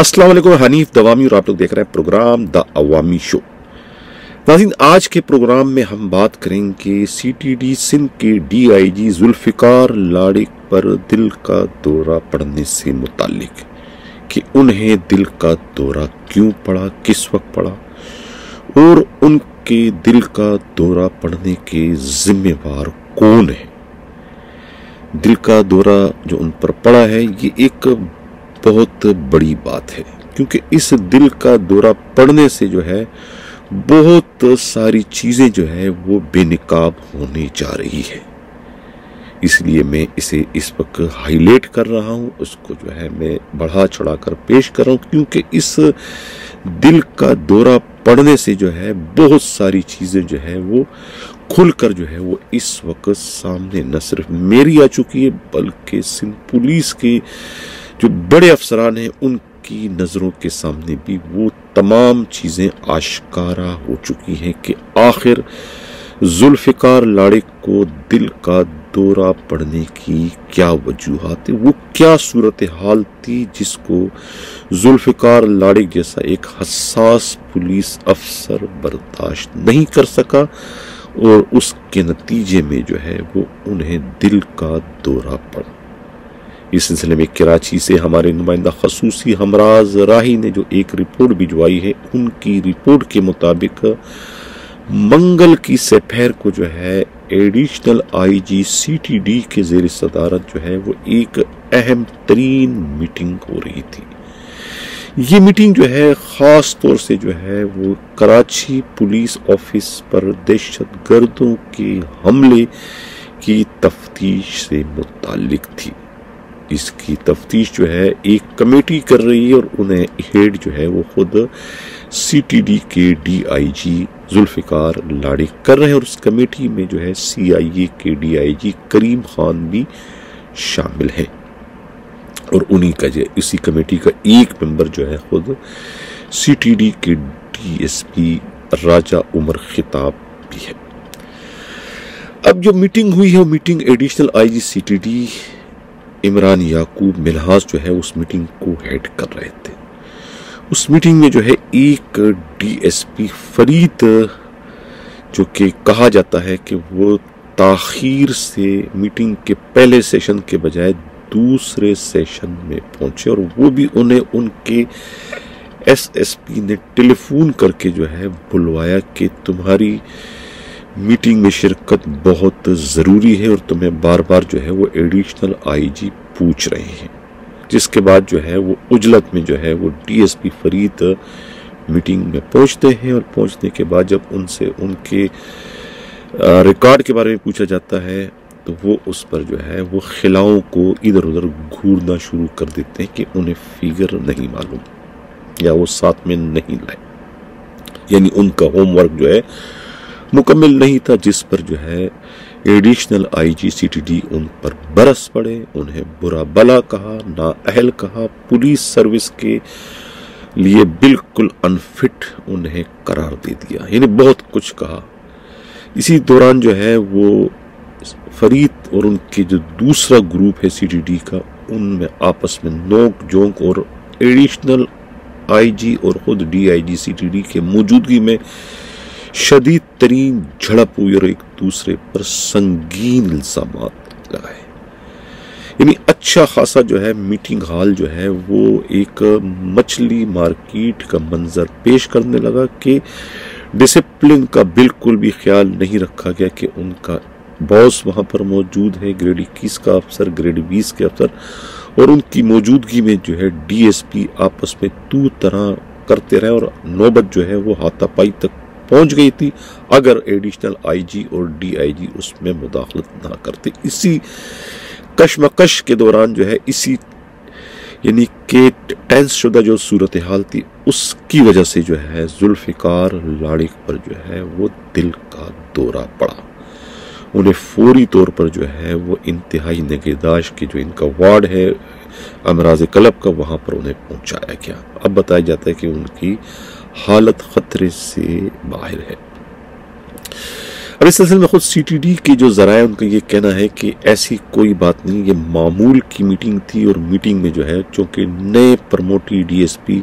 अस्सलाम वालेकुम, हनीफ दवामी और आप लोग देख रहे हैं प्रोग्राम द अवामी शो। नाज़रीन, आज के प्रोग्राम में हम बात करेंगे सीटीडी सिंध के डीआईजी जुल्फिकार लाड़िक पर दिल का दौरा पड़ने से मुतालिक कि उन्हें दिल का दौरा क्यों पड़ा, किस वक्त पड़ा और उनके दिल का दौरा पड़ने के जिम्मेवार कौन है। दिल का दौरा जो उन पर पड़ा है ये एक बहुत बड़ी बात है, क्योंकि इस दिल का दौरा पड़ने से जो है बहुत सारी चीजें जो है वो बेनकाब होने जा रही है। इसलिए मैं इसे इस वक्त हाईलाइट कर रहा हूं, उसको जो है मैं बढ़ा चढ़ा कर पेश कर रहा हूं, क्योंकि इस दिल का दौरा पड़ने से जो है बहुत सारी चीजें जो है वो खुलकर जो है वो इस वक्त सामने न सिर्फ मेरी आ चुकी है, बल्कि सिंध पुलिस के जो बड़े अफसरान हैं उनकी नजरों के सामने भी वो तमाम चीजें आश्कारा हो चुकी हैं कि आखिर जुल्फिकार लाड़िक को दिल का दौरा पड़ने की क्या वजूहात है, वो क्या सूरत हाल थी जिसको जुल्फिकार लाड़िक जैसा एक हसास पुलिस अफसर बर्दाश्त नहीं कर सका और उसके नतीजे में जो है वो उन्हें दिल का दौरा पड़ा। इस सिलसिले में कराची से हमारे नुमाइंदा खसूसी हमराज राही ने जो एक रिपोर्ट भिजवाई है, उनकी रिपोर्ट के मुताबिक मंगल की सपहर को जो है एडिशनल आईजी सीटीडी के ज़ेर सदारत जो है वो एक अहम तरीन मीटिंग हो रही थी। ये मीटिंग जो है खास तौर से जो है वो कराची पुलिस ऑफिस पर दहशत गर्दों के हमले की तफ्तीश से मुतालिक थी। इसकी तफ्तीश जो है एक कमेटी कर रही है और उन्हें हेड जो है वो खुद सीटीडी के डीआईजी जुल्फिकार लाड़िक कर रहे हैं और उस कमेटी में जो है सीआईए के डीआईजी करीम खान भी शामिल है और उन्हीं का जो इसी कमेटी का एक मेंबर जो है खुद सीटीडी के डीएसपी राजा उमर खिताब भी है। अब जो मीटिंग हुई है वो meeting additional IG CTD Imran Yaqoob Minhaj जो है उस मीटिंग को हेड कर रहे थे। उस मीटिंग में जो है एक डीएसपी फरीद जो कि कहा जाता है कि वो ताखीर से मीटिंग के पहले सेशन के बजाय दूसरे सेशन में पहुंचे और वो भी उन्हें उनके एसएसपी ने टेलीफोन करके जो है बुलवाया कि तुम्हारी मीटिंग में शिरकत बहुत ज़रूरी है और तुम्हें बार बार जो है वो एडिशनल आईजी पूछ रहे हैं। जिसके बाद जो है वो उजलत में जो है वो डीएसपी फरीद मीटिंग में पहुंचते हैं और पहुंचने के बाद जब उनसे उनके रिकॉर्ड के बारे में पूछा जाता है तो वो उस पर जो है वो खिलाओं को इधर उधर घूरना शुरू कर देते हैं कि उन्हें फिगर नहीं मालूम या वो साथ में नहीं लाए, यानी उनका होमवर्क जो है मुकम्मल नहीं था, जिस पर जो है एडिशनल आईजी सीटीडी उन पर बरस पड़े, उन्हें बुरा भला कहा, नाअहल कहा, पुलिस सर्विस के लिए बिल्कुल अनफिट उन्हें करार दे दिया, यानी बहुत कुछ कहा। इसी दौरान जो है वो फरीद और उनके जो दूसरा ग्रुप है सीटीडी का, उनमें आपस में नोक झोंक और एडिशनल आईजी और खुद डीआईजी सीटीडी के मौजूदगी में शदीद तरीन झड़प हुई और एक दूसरे पर संगीन इल्जामात लगाए। यानी अच्छा खासा जो है मीटिंग हॉल जो है वो एक मछली मार्केट का मंजर पेश करने लगा कि डिसिप्लिन का बिल्कुल भी ख्याल नहीं रखा गया कि उनका बॉस वहां पर मौजूद है, ग्रेड 21 का अफसर, ग्रेड 20 के अफसर, और उनकी मौजूदगी में जो है डीएसपी आपस में तू तरह करते रहे और नौबत जो है वो हाथापाई तक पहुंच गई थी अगर एडिशनल आईजी और डीआईजी उसमें मुदाखलत ना करते। इसी कशमकश के दौरान जो है इसी यानी के टेंस शुदा जो सूरत हाल थी उसकी वजह से जो है जुल्फिकार लाड़िक पर जो है वो दिल का दौरा पड़ा। उन्हें फौरी तौर पर जो है वो इंतहाई निगहदाश्त के जो इनका वार्ड है अमराज क्लब का, वहां पर उन्हें पहुंचाया गया। अब बताया जाता है कि उनकी हालत खतरे से बाहर है। अब इस सिलसिले में खुद CTD के जो जराए उनका ये कहना है कि ऐसी कोई बात नहीं, ये मामूल की मीटिंग थी और मीटिंग में जो है चूंकि नए प्रमोटी DSP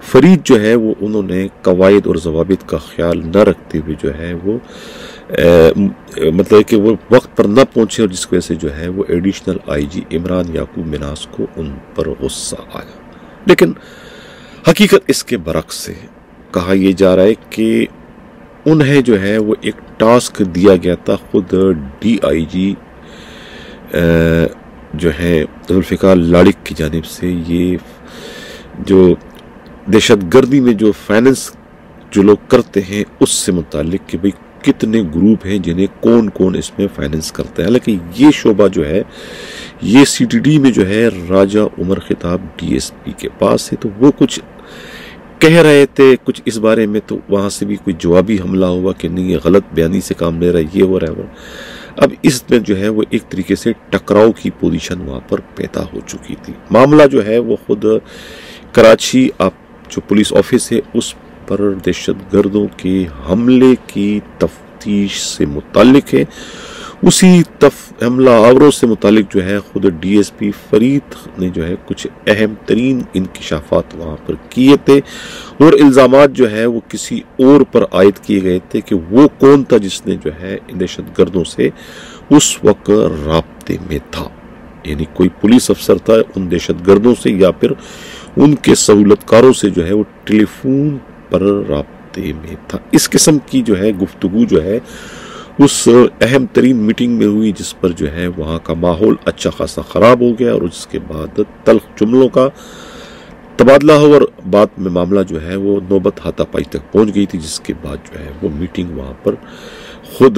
फरीद जो है वो उन्होंने कवायद और जवाबित का ख्याल न रखते हुए जो है वो मतलब कि वो वक्त पर न पहुंचे और जिसकी वजह से जो है वो एडिशनल IG इमरान याकूब मिनास को उन पर गुस्सा आया। लेकिन हकीकत इसके बरक्स है। कहा यह जा रहा है कि उन्हें जो है वो एक टास्क दिया गया था खुद DIG जो है जुल्फ़िकार लाड़िक की जानिब से, ये जो दहशतगर्दी में जो फाइनेंस जो लोग करते हैं उससे मुतालिक कि भाई कितने ग्रुप हैं जिन्हें कौन कौन इसमें फाइनेंस करते हैं। हालांकि ये शोबा जो है ये CTD में जो है राजा उमर खिताब DSP के पास है, तो वो कुछ कह रहे थे कुछ इस बारे में, तो वहां से भी कोई जवाबी हमला हुआ कि नहीं ये गलत बयानी से काम ले रहा है, ये हो रहा है वो। अब इसमें जो है वो एक तरीके से टकराव की पोजीशन वहां पर पैदा हो चुकी थी। मामला जो है वो खुद कराची आप जो पुलिस ऑफिस है उस पर दहशतगर्दों के हमले की तफ्तीश से मुतालिक है। उसी हमला आवरों से मुतालिक जो है खुद DSP फरीद ने जो है कुछ अहम तरीन इंकिशाफात वहां पर किए थे और इल्जामात जो है वो किसी और पर आयद किए गए थे कि वो कौन था जिसने जो है इन दहशतगर्दों से उस वक्त राब्ते में था, यानी कोई पुलिस अफसर था उन दहशतगर्दों से या फिर उनके सहूलतकारों से जो है वो टेलीफोन पर राब्ते में था। इस किस्म की जो है गुफ्तगू जो है उस अहम तरीन मीटिंग में हुई जिस पर जो है वहाँ का माहौल अच्छा खासा ख़राब हो गया और उसके बाद तल्ख जुमलों का तबादला हो और बाद में मामला जो है वो नौबत हाथापाई तक पहुँच गई थी, जिसके बाद जो है वो मीटिंग वहाँ पर खुद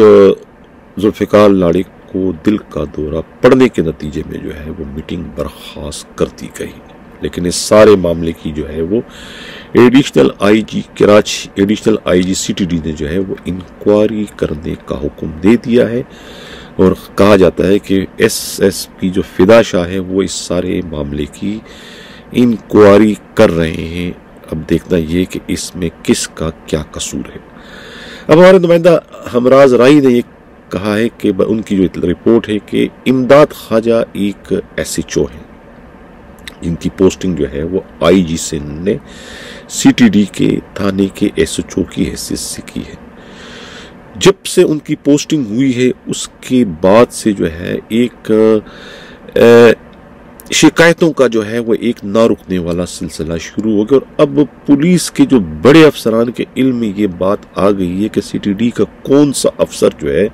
जुल्फ़िकार लाड़िक को दिल का दौरा पड़ने के नतीजे में जो है वो मीटिंग बर्खास्त कर दी गई। लेकिन इस सारे मामले की जो है वो additional IG Karachi, additional IG CTD ने जो है वो इंक्वायरी करने का हुक्म दे दिया है और कहा जाता है कि SSP जो फिदा शाह है वो इस सारे मामले की इंक्वायरी कर रहे हैं। अब देखना ये कि इसमें किसका क्या कसूर है। अब हमारे नुमाइंदा हमराज राई ने ये कहा है कि उनकी जो रिपोर्ट है कि इमदाद ख्वाजा एक SHO है जिनकी पोस्टिंग जो है वो IG सिंध ने CTD के थाने के SHO की हैसियत से की है। जब से उनकी पोस्टिंग हुई है उसके बाद से जो है एक शिकायतों का जो है वो एक ना रुकने वाला सिलसिला शुरू हो गया और अब पुलिस के जो बड़े अफसरान के इल्म में ये बात आ गई है कि CTD का कौन सा अफसर जो है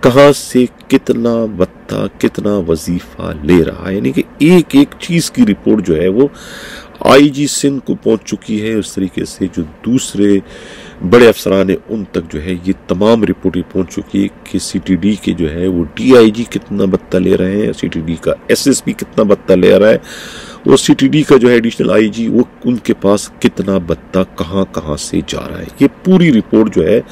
कहाँ से कितना भत्ता कितना वजीफा ले रहा है, यानी कि एक एक चीज की रिपोर्ट जो है वो IG सिंध को पहुंच चुकी है। उस तरीके से जो दूसरे बड़े अफसरान है उन तक जो है ये तमाम रिपोर्टें पहुंच चुकी है कि CTD के जो है वो DIG कितना भत्ता ले रहे हैं, CTD का SSP कितना भत्ता ले रहा है और CTD का जो है एडिशनल IG वो उनके पास कितना भत्ता कहाँ कहाँ से जा रहा है। ये पूरी रिपोर्ट जो है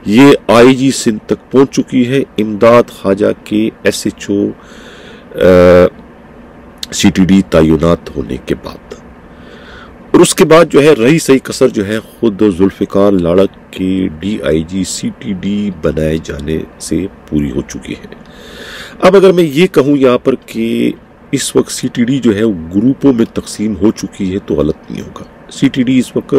ये IG सिंध तक पहुंच चुकी है इमदाद ख्वाजा के SHO CTD तैनात होने के बाद। और उसके बाद जो है रही सही कसर जो है खुद जुल्फ़िकार लाड़क के DIG CTD बनाए जाने से पूरी हो चुकी है। अब अगर मैं ये कहूँ यहाँ पर कि इस वक्त CTD जो है वो ग्रुपों में तकसीम हो चुकी है तो गलत नहीं होगा। CTD इस वक्त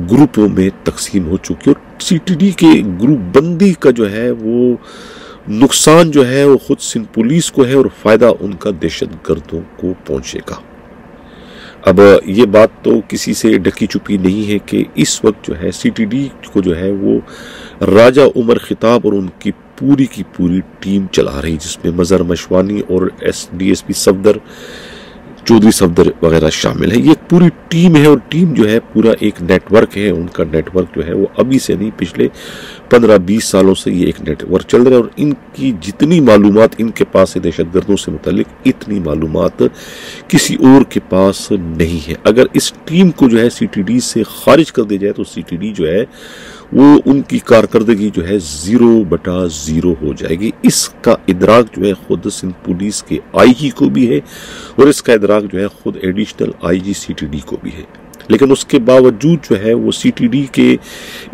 ग्रुपों में तकसीम हो चुकी है और CTD के ग्रुप बंदी का जो है वो नुकसान जो है वो खुद सिंध पुलिस को है और फायदा उनका दहशतगर्दों को पहुंचेगा। अब ये बात तो किसी से ढकी छुपी नहीं है कि इस वक्त जो है CTD को जो है वो राजा उमर खिताब और उनकी की पूरी टीम चला रही, जिसमें मजहर मशवानी और DSP सफदर चौधरी सफदर वगैरह शामिल है। ये पूरी टीम है और टीम जो है पूरा एक नेटवर्क है। उनका नेटवर्क जो है वो अभी से नहीं पिछले 15-20 सालों से ये एक नेटवर्क चल रहा है और इनकी जितनी मालूमात इनके पास है दहशतगर्दों से मुतालिक इतनी मालूमात किसी और के पास नहीं है। अगर इस टीम को जो है CTD से खारिज कर दिया जाए तो CTD जो है वो उनकी कारकर्दगी जो है 0/0 हो जाएगी। इसका इदराक जो है खुद सिंध पुलिस के IG को भी है और इसका इदराक जो है खुद एडिशनल IG CTD को भी है। लेकिन उसके बावजूद जो है वो सीटीडी के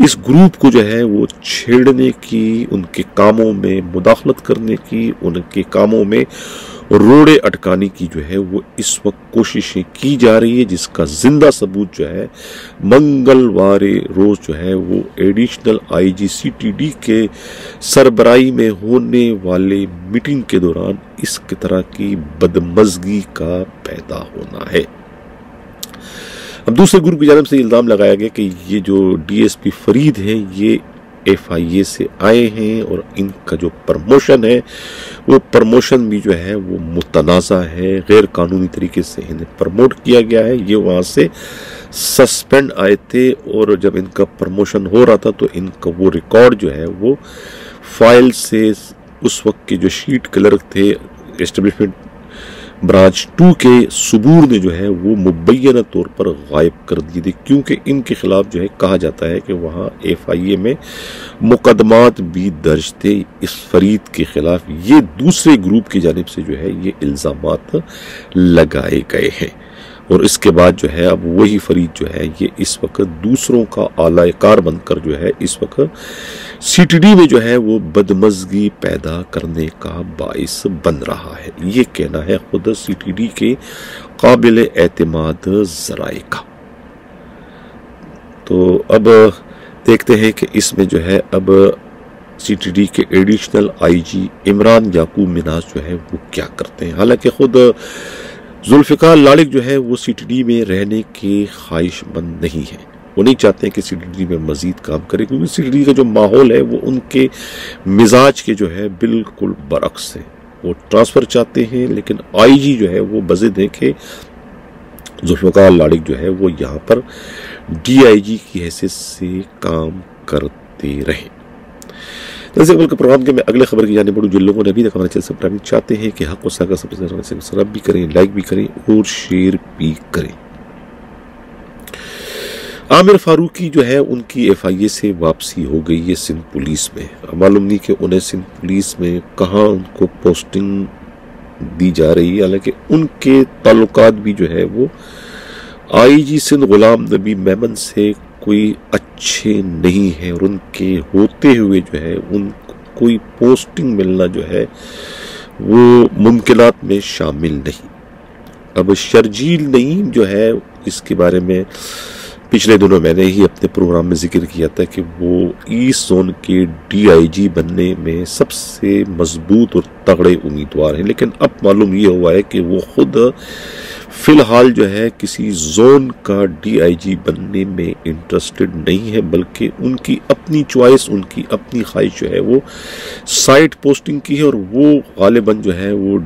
इस ग्रुप को जो है वो छेड़ने की, उनके कामों में मुदाखलत करने की, उनके कामों में रोड़े अटकाने की जो है वो इस वक्त कोशिशें की जा रही है, जिसका जिंदा सबूत जो है मंगलवार रोज जो है वो एडिशनल आईजी सीटीडी के सरबराही में होने वाले मीटिंग के दौरान इस तरह की बदमज़गी का पैदा होना है। अब दूसरे ग्रुप की जानिब से इल्जाम लगाया गया कि ये जो डीएसपी फरीद हैं ये एफआईए से आए हैं और इनका जो प्रमोशन है वो प्रमोशन भी जो है वो मुतनाज़ा है, गैर कानूनी तरीके से इन्हें प्रमोट किया गया है। ये वहाँ से सस्पेंड आए थे और जब इनका प्रमोशन हो रहा था तो इनका वो रिकॉर्ड जो है वो फाइल से उस वक्त के जो शीट क्लर्क थे एस्टेब्लिशमेंट ब्रांच 2 के सबूर ने जो है वो मुबैना तौर पर गायब कर दिए थे, क्योंकि इनके खिलाफ जो है कहा जाता है कि वहाँ एफआईए में मुकदमात भी दर्ज थे इस फरीद के खिलाफ। ये दूसरे ग्रुप की जानिब से जो है ये इल्जामात लगाए गए हैं और इसके बाद जो है अब वही फरीद जो है ये इस वक्त दूसरों का आलाकार बनकर जो है इस वक्त सीटीडी में जो है वो बदमज़गी पैदा करने का बाइस बन रहा है। ये कहना है खुद सीटीडी के काबिल एतमाद ज़राए का। तो अब देखते हैं कि इसमें जो है अब सीटीडी के एडिशनल आईजी इमरान याकूब मिनाज जो है वो क्या करते हैं। हालांकि खुद जुल्फ़िकार लाड़िक जो है वो सीटीडी में रहने के ख्वाहिशमंद नहीं है, वो नहीं चाहते हैं कि सीटीडी में मजीद काम करे, क्योंकि सीटीडी का जो माहौल है वो उनके मिजाज के जो है बिल्कुल बरअक्स है। वो ट्रांसफ़र चाहते हैं, लेकिन आईजी जो है वो बज़िद है कि जुल्फ़िकार लाड़िक जो है वो यहाँ पर डीआईजी की हैसियत से काम करते रहें। जैसे के प्रोग्राम के मैं अगले खबर की जाने बढ़ूँ। जिन लोगों ने अभी तक हमारे चैनल सब्सक्राइब चाहते हैं कि हक वसा का सब्सक्राइब भी करें, लाइक भी करें और शेयर भी करें। आमिर फारूकी जो है उनकी एफआईए से वापसी हो गई है सिंध पुलिस में। मालूम नहीं कि उन्हें सिंध पुलिस में कहाँ उनको पोस्टिंग दी जा रही है। हालांकि उनके ताल्लुकात भी जो है वो आईजी सिंध गुलाम नबी मेमन से कोई अच्छे नहीं है और उनके होते हुए जो है उनको कोई पोस्टिंग मिलना जो है वो मुमकिनात में शामिल नहीं। अब शर्जील नईम जो है इसके बारे में पिछले दिनों मैंने ही अपने प्रोग्राम में जिक्र किया था कि वो ईस्ट जोन के डीआईजी बनने में सबसे मजबूत और तगड़े उम्मीदवार हैं, लेकिन अब मालूम ये हुआ है कि वो खुद फिलहाल जो है किसी जोन का डीआईजी बनने में इंटरेस्टेड नहीं है, बल्कि उनकी अपनी चॉइस, उनकी अपनी ख्वाहिश जो है वो साइड पोस्टिंग की है और वो गालिबन जो है वो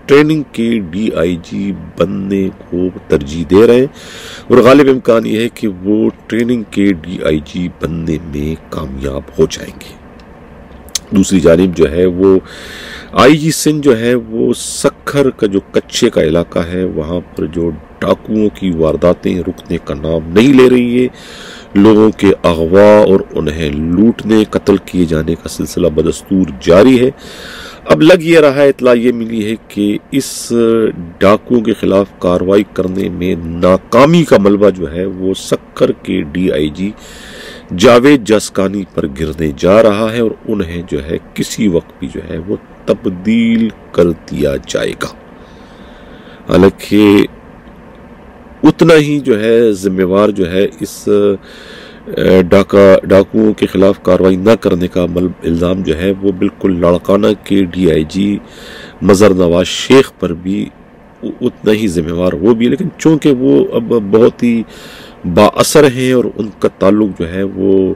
ट्रेनिंग के डीआईजी बनने को तरजीह दे रहे हैं और गालिब इम्कान यह है कि वो ट्रेनिंग के डीआईजी बनने में कामयाब हो जाएंगे। दूसरी जानिब जो है वो आईजी सिंध जो है वो सक्खर का जो कच्चे का इलाका है वहाँ पर जो डाकुओं की वारदातें रुकने का नाम नहीं ले रही है। लोगों के अगवा और उन्हें लूटने, कत्ल किए जाने का सिलसिला बदस्तूर जारी है। अब लग ये रहा है, इतला ये मिली है कि इस डाकुओं के खिलाफ कार्रवाई करने में नाकामी का मलबा जो है वो सक्खर के डीआईजी जावेद जसकानी पर गिरने जा रहा है और उन्हें जो है किसी वक्त भी जो है वो तब्दील कर दिया जाएगा। हालांकि उतना ही जो है जिम्मेवार जो है इस डाकुओं के खिलाफ कार्रवाई न करने का इल्ज़ाम जो है वो बिल्कुल लाड़काना के डीआईजी मज़र नवाज शेख पर भी उतना ही जिम्मेवार वो भी, लेकिन चूंकि वो अब बहुत ही बाअसर हैं और उनका ताल्लुक जो है वो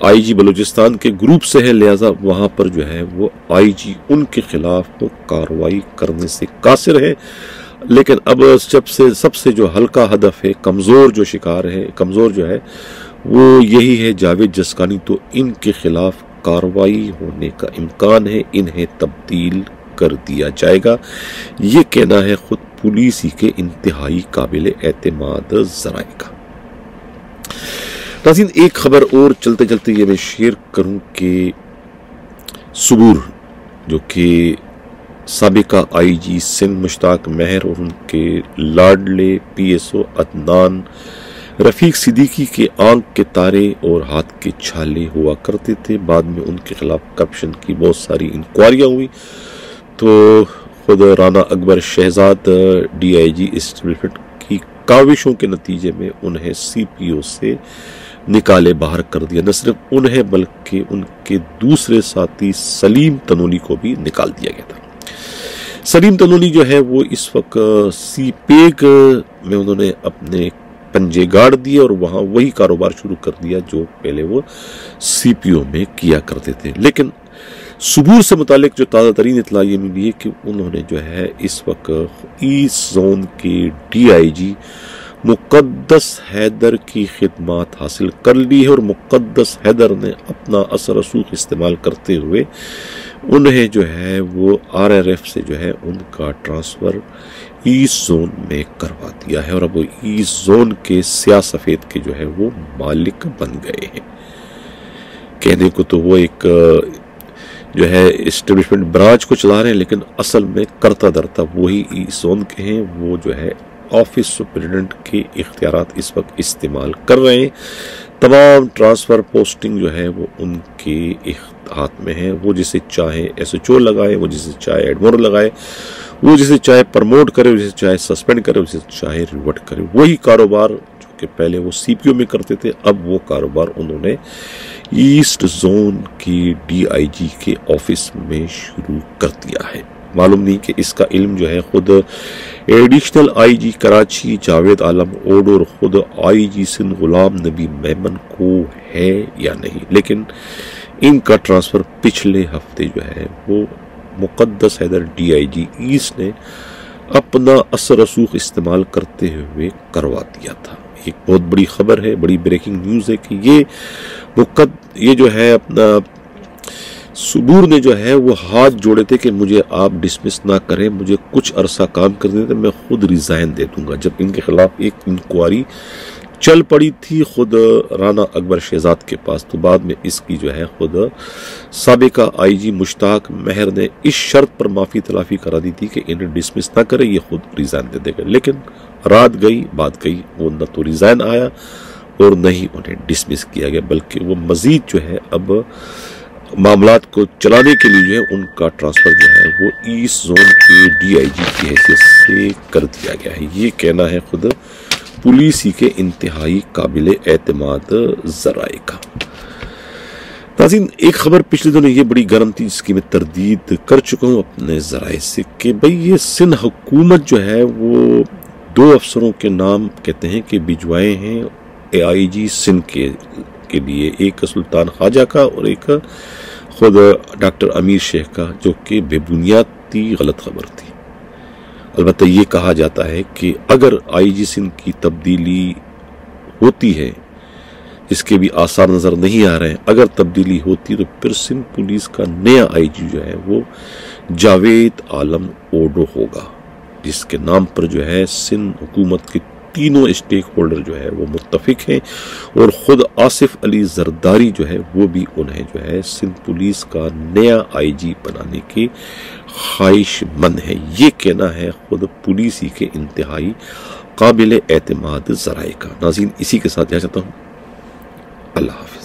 आईजी बलूचिस्तान के ग्रुप से है, लिहाजा वहाँ पर जो है वो आईजी उनके खिलाफ तो कार्रवाई करने से कासिर है। लेकिन अब सबसे जो हल्का हदफ है, कमज़ोर जो शिकार है, कमज़ोर जो है वो यही है जावेद जसकानी, तो इनके खिलाफ कार्रवाई होने का इम्कान है, इन्हें तब्दील कर दिया जाएगा। ये कहना है खुद पुलिस ही के इंतहाई काबिल एतमाद ज़राए का। नाज़रीन, एक खबर और चलते चलते ये मैं शेयर करूं कि सबूर जो कि साबिका आईजी सिंध मुश्ताक महर और उनके लाडले पीएसओ अदनान रफीक सिद्दीकी के आंख के तारे और हाथ के छाले हुआ करते थे। बाद में उनके खिलाफ करप्शन की बहुत सारी इंक्वायरियां हुई तो खुद राना अकबर शहजाद डीआईजी एस्टेब्लिशमेंट की काविशों के नतीजे में उन्हें सीपीओ से निकाले बाहर कर दिया। न सिर्फ उन्हें बल्कि उनके दूसरे साथी सलीम तनोली को भी निकाल दिया गया था। सलीम तनोली जो है वो इस वक्त सीपेग में उन्होंने अपने पंजे गाड़ दिए और वहां वही कारोबार शुरू कर दिया जो पहले वो सीपीओ में किया करते थे। लेकिन सुबूर से मुतालिक जो ताज़ा तरीन इत्तला ये मिली है कि उन्होंने जो है इस वक्त ईस्ट जोन के डीआईजी मुक़द्दस हैदर की खिदमत हासिल कर ली है और मुक़द्दस हैदर ने अपना असर रसूख इस्तेमाल करते हुए उन्हें जो है वो आरआरएफ से जो है उनका ट्रांसफ़र ईस्ट जोन में करवा दिया है और अब वो ईस्ट जोन के स्याह सफ़ेद के जो है वो मालिक बन गए हैं। कहने को तो वो एक जो है एस्टेब्लिशमेंट ब्रांच को चला रहे हैं लेकिन असल में करता धरता वही ईस्ट जोन के हैं। वो जो है ऑफिस सुपरिटेंडेंट के इख्तियारात इस वक्त इस्तेमाल कर रहे हैं। तमाम ट्रांसफ़र पोस्टिंग जो है वो उनके हाथ में है। वो जिसे चाहे एसएचओ लगाए, वो जिसे चाहे एडमोरल लगाए, वो जिसे चाहे प्रमोट करे, वो जिसे चाहे सस्पेंड करे, वो जिसे चाहे रिवर्ट करे। वही कारोबार जो कि पहले वो सीपीओ में करते थे अब वो कारोबार उन्होंने ईस्ट जोन की डीआईजी के ऑफिस में शुरू कर दिया है। मालूम नहीं कि इसका इल्म जो है खुद additional IG Karachi Javed Alam odd और खुद आईजी सिंध गुलाम नबी मेमन को है या नहीं, लेकिन इनका ट्रांसफ़र पिछले हफ्ते जो है वो मुक़द्दस हैदर डीआईजी ईस्ट ने अपना असर रसूख इस्तेमाल करते हुए करवा दिया था। एक बहुत बड़ी खबर है, बड़ी ब्रेकिंग न्यूज़ है कि ये जो है अपना सुबूर ने जो है वो हाथ जोड़े थे कि मुझे आप डिसमिस ना करें, मुझे कुछ अरसा काम कर दें तो मैं खुद रिज़ाइन दे दूंगा। जब इनके खिलाफ एक इंक्वायरी चल पड़ी थी खुद राना अकबर शहजाद के पास तो बाद में इसकी जो है खुद साबिका आईजी मुश्ताक महर ने इस शर्त पर माफ़ी तलाफी करा दी थी कि इन्हें डिसमिस ना करे, ये खुद रिज़ाइन दे देगा। लेकिन रात गई बात गई, वो न तो रिज़ाइन आया और न ही उन्हें डिसमिस किया गया, बल्कि वो मज़ीद जो है अब मामलात को चलाने के लिए जो है उनका ट्रांसफ़र जो है वो ईस्ट जोन के डीआईजी की हैसियत से कर दिया गया है। ये कहना है खुद पुलिस ही के इंतहाई काबिल एतमाद ज़राए का। नाज़रीन, एक खबर पिछले दिनों ये बड़ी गर्म थी जिसकी मैं तरदीद कर चुका हूँ अपने ज़राए से कि भाई ये सिंध हुकूमत जो है वो 2 अफसरों के नाम कहते हैं कि भिजवाए हैं आईजी सिंध के लिए, एक सुल्तान ख्वाजा का और एक खुद डॉक्टर अमीर शेख का, जो कि बेबुनियाद थी, गलत खबर थी। अलबत्ता ये कहा जाता है कि अगर आईजी सिंध की तब्दीली होती है, इसके भी आसार नज़र नहीं आ रहे हैं, अगर तब्दीली होती तो फिर सिंध पुलिस का नया आईजी जो है वो जावेद आलम ओडो होगा, जिसके नाम पर जो है सिंध हुकूमत के तीनों स्टेक होल्डर जो है वो मुत्तफिक हैं और ख़ुद आसिफ अली जरदारी जो है वो भी उन्हें जो है सिंध पुलिस का नया आईजी बनाने के ख्वाहिशमंद है। ये कहना है ख़ुद पुलिस ही के इंतहाई काबिल एतमाद ज़राए का। नाज़रीन, इसी के साथ जा चाहता हूँ। अल्लाह हाफ़िज़।